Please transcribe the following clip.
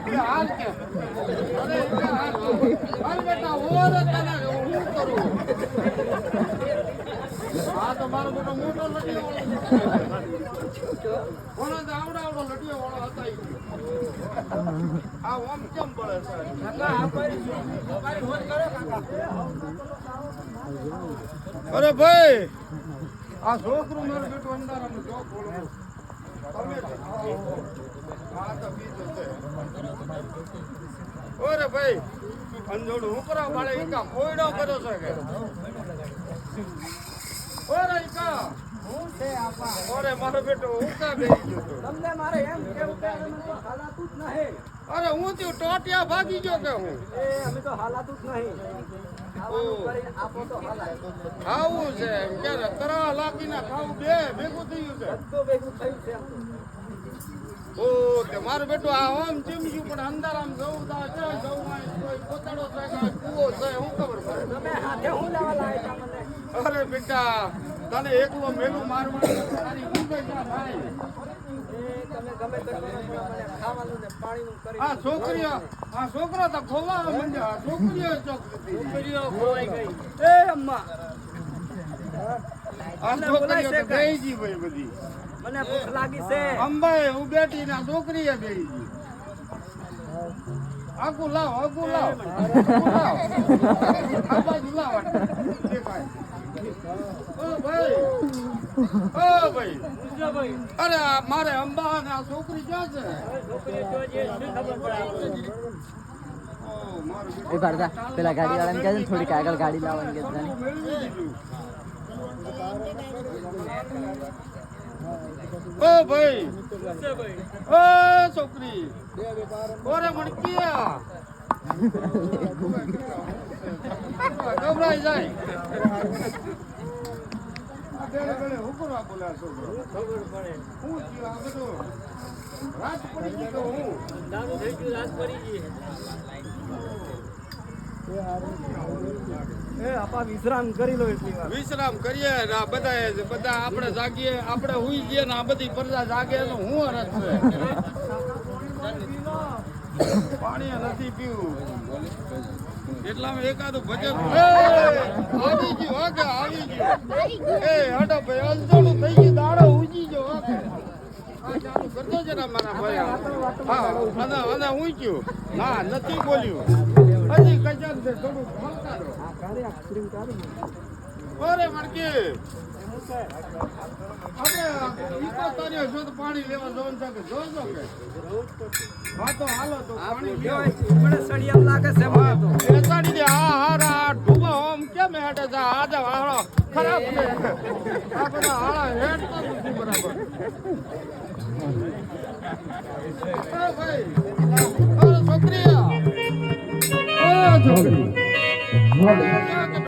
હાલ કે અરે હાલ બેટા ઓર તને હું કરું આ તો મારો બેટો મોટો લટિયો વાળો આવડો લટિયો વાળો હતા આ ઓમ કેમ પડે છે કાકા આ મારી હોજ કરો કાકા અરે ભાઈ આ છોકરું મારું બેટું અંધારામાં જો બોલો તમે આ તો બીજો છે ઓરે ભાઈ અંજોડું ઉપરા વાળે ઈકા કોયડો કર્યો છે કે ઓરે ઈકા હું છે આપા ઓરે મારો બેટો ઉકા બેહી ગયો તમને મારે એમ કેવું કે અમે તો હાલાતું જ નહીં અરે હું તો ટોટિયા ભાગી ગયો કે હું એ અમે તો હાલાતું જ નહીં ખાવું છે ક્યારે તરા લાગીને ખાવું ભેગું થયું છે ભેગું થયું છે ઓ તે મારું બેટું આ ઓમ ચીમજ્યું પણ અંધારામ જવું તા છે જવું કોઈ પોતાડો છે કે કૂવો છે હું ખબર પડે તમે હાથે હું લાવવા લાવ્યા મને અરે બેટા તને એકલો મેલું મારવાનું તારી ઊંઘે જા ભાઈ એ તમે ગમે તે મને ખાવાનું ને પાણીનું કરી આ છોકરો તો ખોવા મંડ્યા છોકરીઓ ખોવાઈ ગઈ એ અમ્મા આ છોકરીઓ તો બેહી ભાઈ બધી મને ભૂખ લાગી છે અંબાએ હું બેઠી ના છોકરીએ બેહી ગઈ આગુ લાવ આ બાજુ લાવ દેખાય ઓ ભાઈ અરે મારે અંબા ને આ છોકરી ક્યાં છે એ ભરતા પેલા ગાડી વાળાને કહે છે થોડીક આગળ ગાડી લાવવાની કે ઓ ભાઈ ઓ છોકરી ઓરે મણકીયા ગભરાઈ જાય હુકરા બોલા છોકરો ખબર પડે હું થયું આ બધું રાત પડી ગઈ તો હું દારૂ થઈ ગયું રાત પડી ગઈ એ આપા વિશ્રામ કરી લો એટલી વાર વિશ્રામ કરીએ ને બધા આપણે જાગીએ આપણે હુઈ જઈએ ને આ બધી પ્રજા જાગે તો હું અરજ છે પાણી નથી પીવું એટલામાં એકાદું ભજન આવી ગયું ઓકે આવી ગયું એ હટો ભાઈ અંજોડું થઈ ગયું દાડો ઉજી ગયો ઓકે આ ચાલુ કરજો જરા મારા ભાઈ હા અને હું ગયું ના નથી બોલ્યું હજી કજન છે થોડું ફલકારો ઓરે મણકી આપણે ઈકો જો તો પાણી લેવા જવાનું છે કે જોજો કે હા તો હાલો તો પાણી લેવાય મને સળિયામ લાગે છે મને તો એ સડી દે હા ઢુબો ઓમ કેમ હેડે છે આ દે હાળો ખરાબ છે આ બધા હાળા હેડ તો નથી બરાબર ઓ ભાઈ ઓ છોકરી